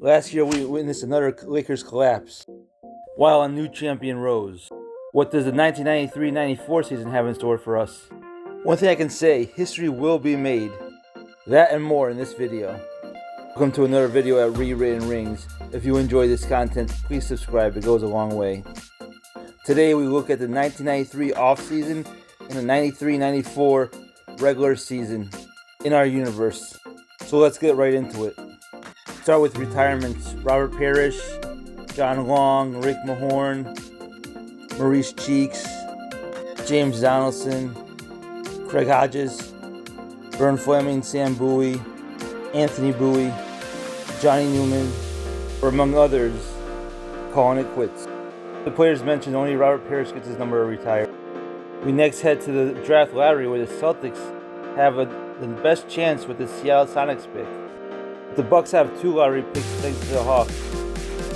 Last year we witnessed another Lakers collapse, while a new champion rose. What does the 1993-94 season have in store for us? One thing I can say, history will be made. That and more in this video. Welcome to another video at Rewritten Rings. If you enjoy this content, please subscribe, it goes a long way. Today we look at the 1993 offseason and the 93-94 regular season in our universe. So let's get right into it. Start with retirements. Robert Parrish, John Long, Rick Mahorn, Maurice Cheeks, James Donaldson, Craig Hodges, Vern Fleming, Sam Bowie, Anthony Bowie, Johnny Newman, or among others, calling it quits. The players mentioned, only Robert Parrish gets his number retired. We next head to the draft lottery, where the Celtics have the best chance with the Seattle Sonics pick. The Bucks have 2 lottery picks thanks to the Hawks.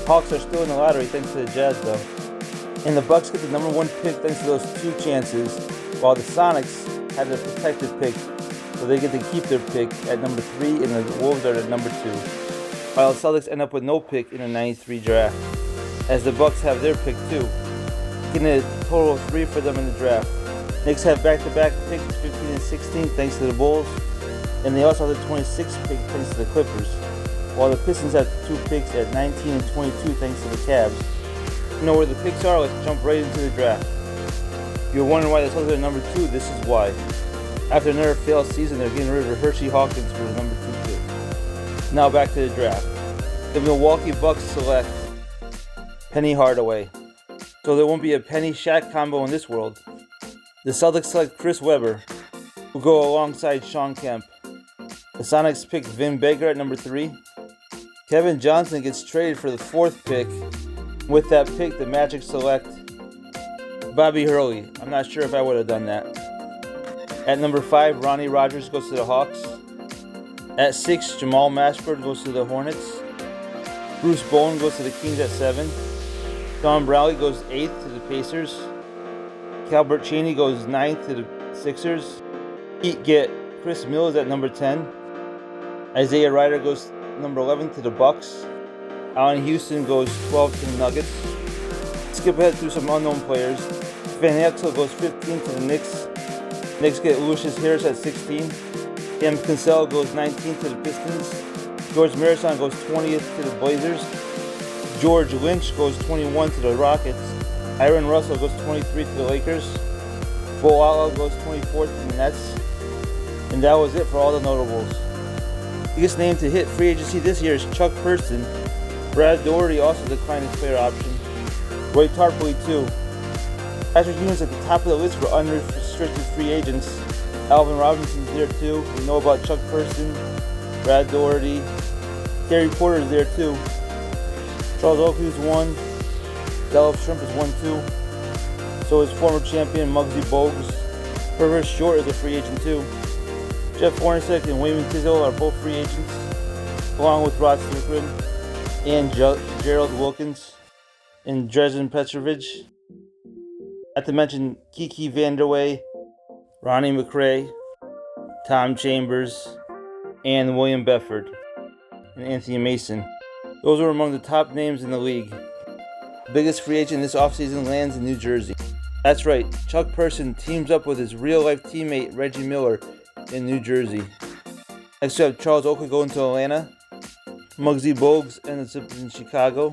Hawks are still in the lottery thanks to the Jazz though. And the Bucks get the number 1 pick thanks to those 2 chances, while the Sonics have the protected pick, so they get to keep their pick at number 3 and the Wolves are at number 2. While the Celtics end up with no pick in the 93 draft, as the Bucks have their pick too, getting a total of 3 for them in the draft. Knicks have back-to-back picks, 15 and 16, thanks to the Bulls. And they also have the 26th pick thanks to the Clippers, while the Pistons have 2 picks at 19 and 22 thanks to the Cavs. You know where the picks are? Let's jump right into the draft. If you're wondering why the Celtics are number 2, this is why. After another failed season, they're getting rid of Hershey Hawkins for the number 2 pick. Now back to the draft. The Milwaukee Bucks select Penny Hardaway. So there won't be a Penny-Shaq combo in this world. The Celtics select Chris Webber, who go alongside Shawn Kemp. The Sonics pick Vin Baker at number 3. Kevin Johnson gets traded for the 4th pick. With that pick, the Magic select Bobby Hurley. I'm not sure if I would have done that. At number 5, Ronnie Rogers goes to the Hawks. At 6, Jamal Mashburn goes to the Hornets. Bruce Bowen goes to the Kings at 7. Sean Bradley goes 8th to the Pacers. Calbert Cheaney goes 9th to the Sixers. Heat get Chris Mills at number 10. Isaiah Ryder goes number 11 to the Bucks. Allen Houston goes 12 to the Nuggets. Skip ahead through some unknown players. Van Exel goes 15 to the Knicks. Knicks get Lucius Harris at 16. Cam Cancel goes 19 to the Pistons. George Marison goes 20th to the Blazers. George Lynch goes 21 to the Rockets. Iron Russell goes 23 to the Lakers. Bo Outlaw goes 24th to the Nets. And that was it for all the notables. Biggest name to hit free agency this year is Chuck Person. Brad Daugherty also declined his player option. Roy Tarpley too. Patrick Ewing's at the top of the list for unrestricted free agents. Alvin Robinson's there too. We know about Chuck Person, Brad Daugherty. Terry Porter's there too. Charles Oakley's 1. Delph Shrimp is 1 too. So is former champion Muggsy Bogues. Purvis Short is a free agent too. Jeff Hornacek and Wayman Tisdale are both free agents, along with Rod Strickland and Gerald Wilkins and Dresden Petrovic. Not to mention Kiki Vanderway, Ronnie McRae, Tom Chambers, and William Bedford, and Anthony Mason. Those were among the top names in the league. The biggest free agent this offseason lands in New Jersey. That's right, Chuck Person teams up with his real-life teammate Reggie Miller in New Jersey. Next we have Charles Oakley going to Atlanta. Muggsy Bogues ends up in Chicago.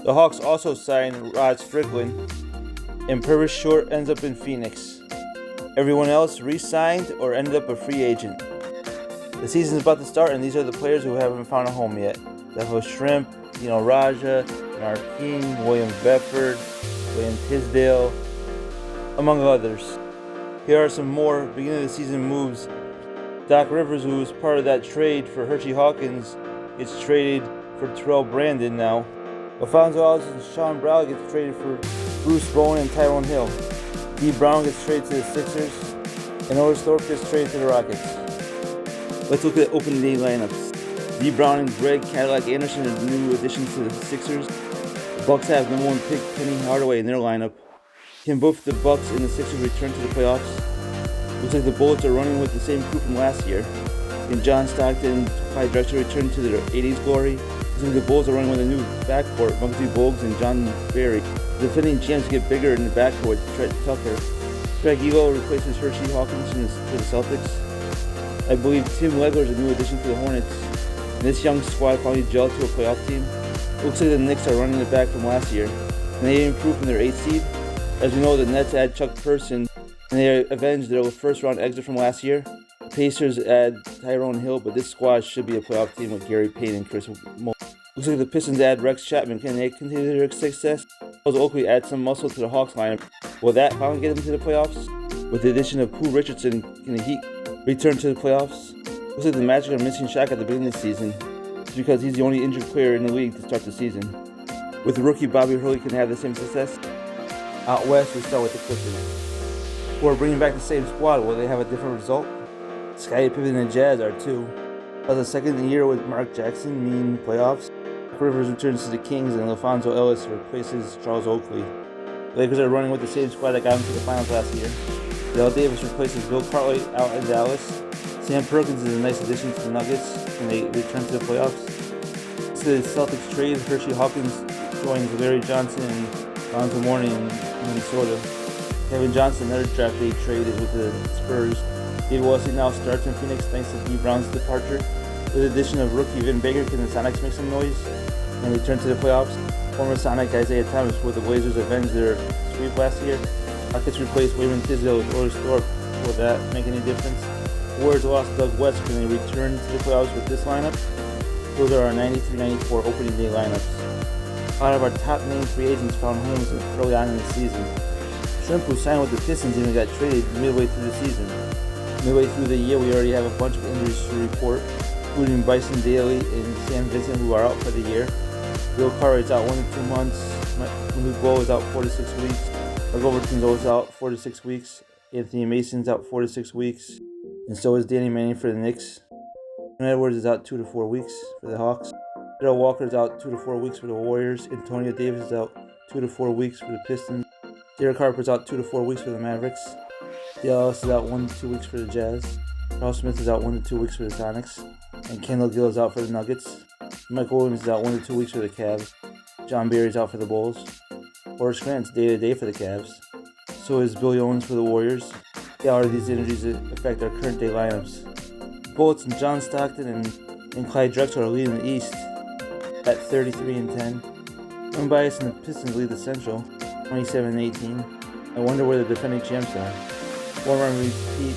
The Hawks also signed Rod Strickland, and Purvis Short ends up in Phoenix. Everyone else re-signed or ended up a free agent. The season's about to start, and these are the players who haven't found a home yet. Delph Shrimp, Raja, Bernard King, William Bedford, William Tisdale, among others. Here are some more beginning of the season moves. Doc Rivers, who was part of that trade for Hershey Hawkins, gets traded for Terrell Brandon now. Alfonso Alves and Sean Bradley gets traded for Bruce Bowen and Tyrone Hill. D. Brown gets traded to the Sixers, and Otis Thorpe gets traded to the Rockets. Let's look at opening day lineups. D. Brown and Greg Cadillac Anderson are new additions to the Sixers. The Bucks have number 1 pick Penny Hardaway in their lineup. Can both the Bucks and the Sixers return to the playoffs? Looks like the Bullets are running with the same crew from last year. Can John Stockton and Clyde Drexler return to their 80s glory? The Bulls are running with a new backcourt, Muggsy Bogues and John Barry. The defending champs get bigger in the backcourt with Trent Tucker. Craig Elo replaces Hershey Hawkins for the Celtics. I believe Tim Legler is a new addition to the Hornets. And this young squad finally gelled to a playoff team. Looks like the Knicks are running it back from last year. And they improved from their 8th seed. As we know, the Nets add Chuck Person, and they avenged their first-round exit from last year. The Pacers add Tyrone Hill, but this squad should be a playoff team with Gary Payton and Chris Mo. Looks like the Pistons add Rex Chapman. Can they continue their success? Charles Oakley adds some muscle to the Hawks lineup. Will that finally get them to the playoffs? With the addition of Pooh Richardson, can the Heat return to the playoffs? Looks like the Magic are missing Shaq at the beginning of the season. It's because he's the only injured player in the league to start the season. With the rookie Bobby Hurley, can have the same success? Out west, we start with the Clippers, who are bringing back the same squad. Will they have a different result? Scottie Pippen and the Jazz are too. As the second year with Mark Jackson mean playoffs, Rivers returns to the Kings and Alfonso Ellis replaces Charles Oakley. The Lakers are running with the same squad that got them to the finals last year. Dale Davis replaces Bill Cartwright out in Dallas. Sam Perkins is a nice addition to the Nuggets and they return to the playoffs. To the Celtics trade, Hershey Hawkins joins Larry Johnson and Alonzo Mourning in Minnesota. Kevin Johnson, another draft day trade, is with the Spurs. David Wesley now starts in Phoenix thanks to D. Brown's departure. With the addition of rookie Vin Baker, can the Sonics make some noise and return to the playoffs? Former Sonic Isaiah Thomas, with the Blazers avenge their sweep last year. Rockets replaced Wayman Tisdale with Otis Thorpe. Will that make any difference? Warriors lost Doug West. Can they return to the playoffs with this lineup? Those are our 93-94 opening day lineups. A lot of our top named free agents found homes early on in the season. Shrimp, who signed with the Pistons, even got traded midway through the season. Midway through the year, we already have a bunch of injuries to report, including Bryson Daly and Sam Vincent, who are out for the year. Bill Cartwright is out 1 to 2 months. Luke Bowe is out 4 to 6 weeks. Doug Overton's always out 4 to 6 weeks. Anthony Mason's out 4 to 6 weeks. And so is Danny Manning for the Knicks. Aaron Edwards is out 2 to 4 weeks for the Hawks. Darrell Walker is out 2 to 4 weeks for the Warriors. Antonio Davis is out 2 to 4 weeks for the Pistons. Derek Harper's out 2 to 4 weeks for the Mavericks. Dale Ellis is out 1 to 2 weeks for the Jazz. Charles Smith is out 1 to 2 weeks for the Sonics. And Kendall Gill is out for the Nuggets. Michael Williams is out 1 to 2 weeks for the Cavs. John Barry is out for the Bulls. Horace Grant's day-to-day for the Cavs. So is Billy Owens for the Warriors. How are these injuries affect our current day lineups? The Bullets and John Stockton and Clyde Drexler are leading the East at 33 and 10. Unbiased and the Pistons lead the Central, 27 and 18. I wonder where the defending champs are. Former MVP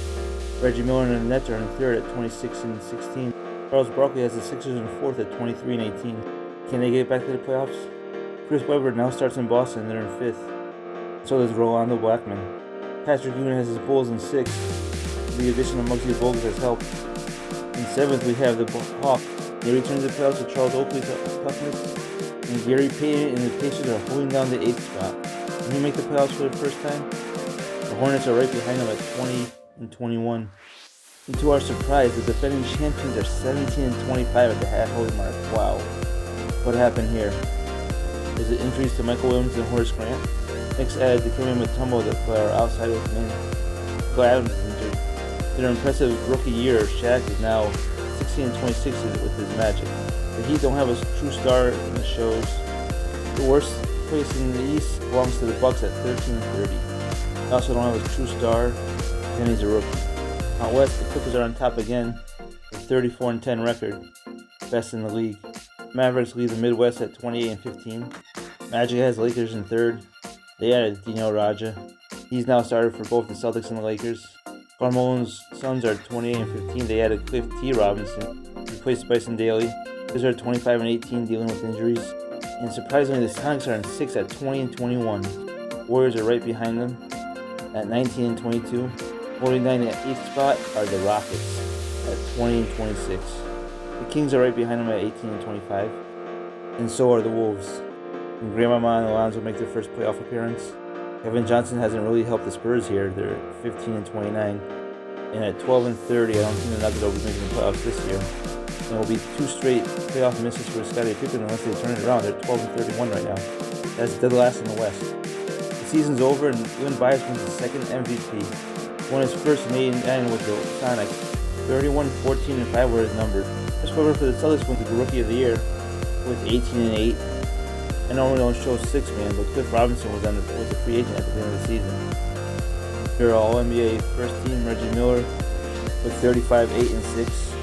Reggie Miller and the Nets are in third at 26 and 16. Charles Barkley has the Sixers in fourth at 23 and 18. Can they get back to the playoffs? Chris Webber now starts in Boston and they're in fifth. So does Rolando Blackman. Patrick Ewing has his Bulls in sixth. The addition of Muggsy Bogues has helped. In seventh, we have the Hawks. They return to the playoffs with Charles Oakley's toughness. And Gary Payton and the Pacers are holding down the 8th spot. Can he make the playoffs for the first time? The Hornets are right behind them at 20 and 21. And to our surprise, the defending champions are 17 and 25 at the halfway mark. Wow. What happened here? Is it injuries to Michael Williams and Horace Grant? Knicks added Dikembe Mutombo that are outside with men. Go Adams is injured. Their impressive rookie year, Shaq is now 16 and 26 with his Magic. The Heat don't have a true star in the shows. The worst place in the East belongs to the Bucks at 13 and 30. They also don't have a true star, and he's a rookie. Out west, the Clippers are on top again with a 34 and 10 record, best in the league. Mavericks lead the Midwest at 28 and 15. Magic has Lakers in third. They added Dino Raja. He's now started for both the Celtics and the Lakers. Carmelo's Suns are 28 and 15. They added Cliff T. Robinson, replaced Bryson Daly. These are 25 and 18, dealing with injuries. And surprisingly, the Sonics are in 6 at 20 and 21. Warriors are right behind them at 19 and 22. Holding down the 8th spot are the Rockets at 20 and 26. The Kings are right behind them at 18 and 25. And so are the Wolves. And Grandmama and Alonzo make their first playoff appearance. Kevin Johnson hasn't really helped the Spurs here. They're 15 and 29. And at 12 and 30, I don't think the Nuggets will be making the playoffs this year. And it will be 2 straight playoff misses for Scottie Pippen unless they turn it around. They're 12 and 31 right now. That's dead last in the West. The season's over and Lynn Bias wins the second MVP. Won his first maiden end with the Sonics. 31, 14, and 5 were his numbers. Chris Webber for the Celtics wins the Rookie of the Year. with 18 and 8. I normally don't show 6-man, but Cliff Robinson was a free agent at the beginning of the season. Your All-NBA first team, Reggie Miller, with 35, 8, and 6.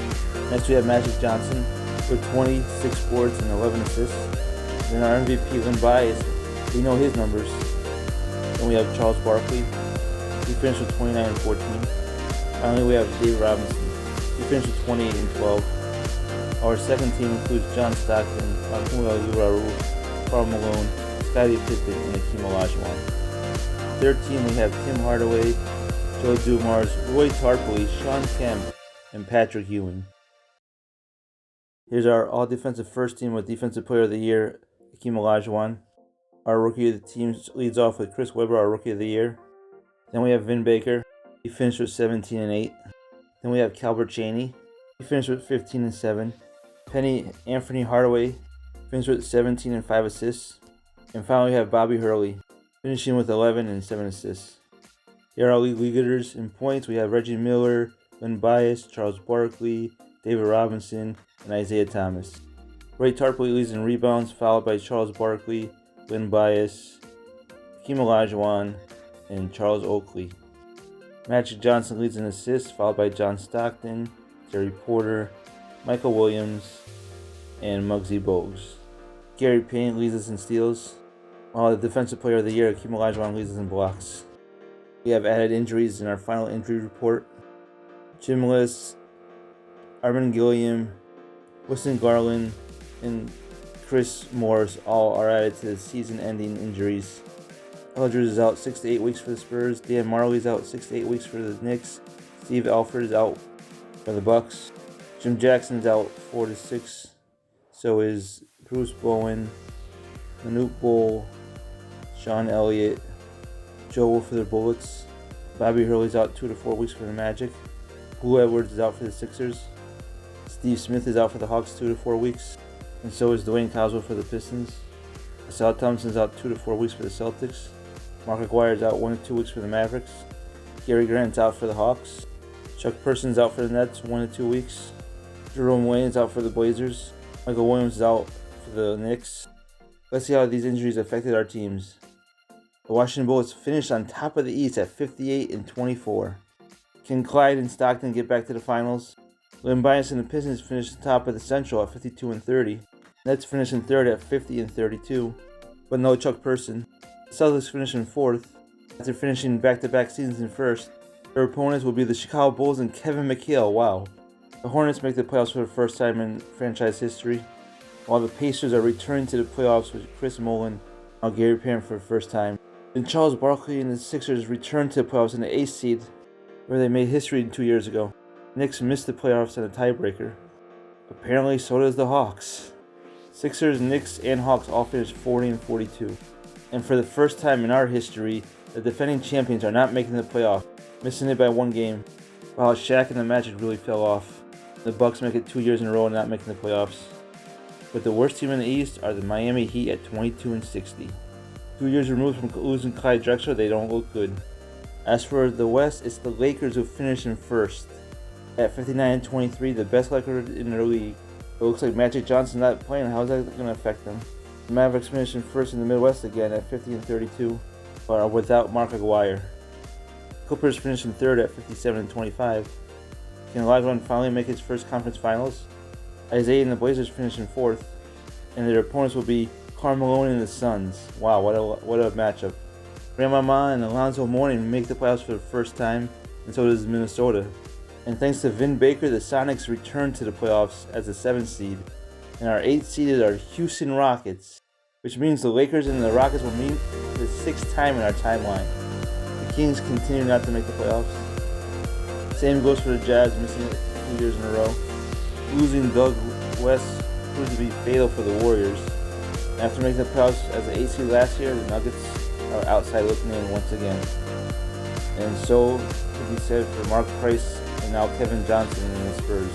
Next we have Magic Johnson with 20, 6 boards, and 11 assists. Then our MVP, Lynn Bias, we know his numbers. Then we have Charles Barkley. He finished with 29 and 14. Finally, we have Dave Robinson. He finished with 28 and 12. Our second team includes John Stockton, Akeem Olajuwon, Karl Malone, Scottie Pippen, and Hakeem Olajuwon. Third team, we have Tim Hardaway, Joe Dumars, Roy Tarpley, Sean Kemp, and Patrick Ewing. Here's our all-defensive first team with Defensive Player of the Year, Hakeem Olajuwon. Our rookie of the team leads off with Chris Webber, our Rookie of the Year. Then we have Vin Baker. He finished with 17 and 8. Then we have Calbert Chaney. He finished with 15 and 7. Anthony Hardaway finished with 17 and 5 assists. And finally we have Bobby Hurley, finishing with 11 and 7 assists. Here are our league leaders in points. We have Reggie Miller, Lynn Bias, Charles Barkley, David Robinson, and Isaiah Thomas. Ray Tarpley leads in rebounds, followed by Charles Barkley, Lynn Bias, Hakeem Olajuwon, and Charles Oakley. Magic Johnson leads in assists, followed by John Stockton, Gary Porter, Michael Williams, and Muggsy Bogues. Gary Payne leads us in steals, while the Defensive Player of the Year, Hakeem Olajuwon, leads us in blocks. We have added injuries in our final injury report. Jim Liss, Armin Gilliam, Weston Garland, and Chris Morris all are added to the season-ending injuries. Eldridge is out 6 to 8 weeks for the Spurs. Dan Marley is out 6 to 8 weeks for the Knicks. Steve Alford is out for the Bucks. Jim Jackson is out 4 to 6. So is Bruce Bowen, Manute Bol, Sean Elliott, Joe Wolf for the Bullets. Bobby Hurley's out 2 to 4 weeks for the Magic. Blue Edwards is out for the Sixers. Steve Smith is out for the Hawks 2 to 4 weeks. And so is Dwayne Coswell for the Pistons. Sal Thompson is out 2 to 4 weeks for the Celtics. Mark Aguirre is out 1 to 2 weeks for the Mavericks. Gary Grant's out for the Hawks. Chuck Person's out for the Nets 1 to 2 weeks. Jerome Wayne is out for the Blazers. Michael Williams is out for the Knicks. Let's see how these injuries affected our teams. The Washington Bullets finished on top of the East at 58 and 24. Can Clyde and Stockton get back to the finals? Lynn Bias and the Pistons finished top of the Central at 52 and 30. Nets finished in third at 50 and 32, but no Chuck Person. The Celtics finished in fourth after finishing back-to-back seasons in first. Their opponents will be the Chicago Bulls and Kevin McHale. Wow. The Hornets make the playoffs for the first time in franchise history, while the Pacers are returning to the playoffs with Chris Mullin and Gary Payne for the first time. And Charles Barkley and the Sixers returned to the playoffs in the 8th seed, where they made history 2 years ago. Knicks missed the playoffs in a tiebreaker. Apparently, so does the Hawks. Sixers, Knicks, and Hawks all finished 40 and 42. And for the first time in our history, the defending champions are not making the playoffs, missing it by 1 game, while Shaq and the Magic really fell off. The Bucks make it 2 years in a row not making the playoffs. But the worst team in the East are the Miami Heat at 22 and 60. 2 years removed from losing Clyde Drexler, they don't look good. As for the West, it's the Lakers who finished in first at 59 and 23, the best record in their league. It looks like Magic Johnson's not playing. How is that going to affect them? The Mavericks finished in first in the Midwest again at 50 and 32, but without Mark Aguirre. Clippers finished in third at 57 and 25. Can Olajuwon finally make his first conference finals? Isaiah and the Blazers finished in fourth, and their opponents will be Karl Malone and the Suns. Wow, what a matchup. Grandmama and Alonzo Mourning make the playoffs for the first time, and so does Minnesota. And thanks to Vin Baker, the Sonics return to the playoffs as the 7th seed. And our 8th seeded are Houston Rockets, which means the Lakers and the Rockets will meet for the 6th time in our timeline. The Kings continue not to make the playoffs. Same goes for the Jazz, missing it 2 years in a row. Losing Doug West proved to be fatal for the Warriors. After making the playoffs as the 8th seed last year, the Nuggets are outside looking in once again. And so could be said for Mark Price and now Kevin Johnson and the Spurs.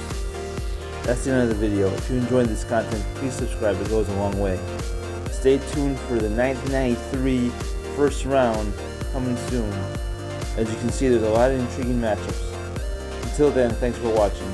That's the end of the video. If you enjoyed this content, please subscribe. It goes a long way. Stay tuned for the 1993 first round coming soon. As you can see, there's a lot of intriguing matchups. Until then, thanks for watching.